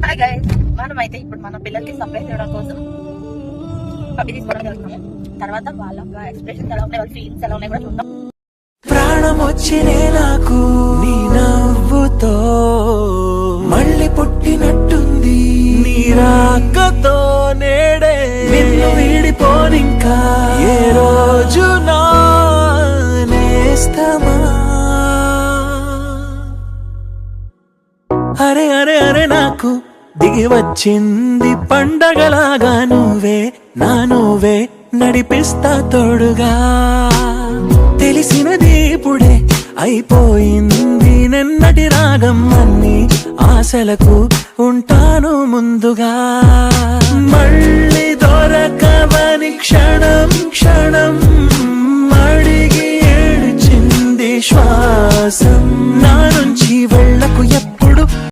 Hi guys, మనం అయితే ఇప్పుడు మన పిల్లలకి సర్ప్రైజ్ ఇవ్వడం కోసం పప్పి తీసుకోవడం జరుగుతాము. తర్వాత వాళ్ళ ఎక్స్ప్రెషన్స్ ఎలా ఉన్నాయి, వాళ్ళ ఫీలింగ్స్ ఎలా ఉన్నాయి కూడా చూద్దాం. ప్రాణం వచ్చినే నాకు నీ నవ్వుతో మళ్ళీ పుట్టినట్టుంది నీ రాకతో నేడే నిన్ను వీడిపోనింకా ఏ రోజు నా నేస్తమా. అరే అరే అరే నాకు దిగి వచ్చింది పండగలాగా నువ్వే నడిపిస్తా తోడుగా. తెలిసినది ఇప్పుడే అయిపోయింది నిన్నటి రాగం అన్ని ఆశలకు ఉంటాను ముందుగా. మళ్ళీ దొరకవని క్షణం క్షణం అడిగి ఏడ్చింది శ్వాసం నా నుంచి వెళ్ళకు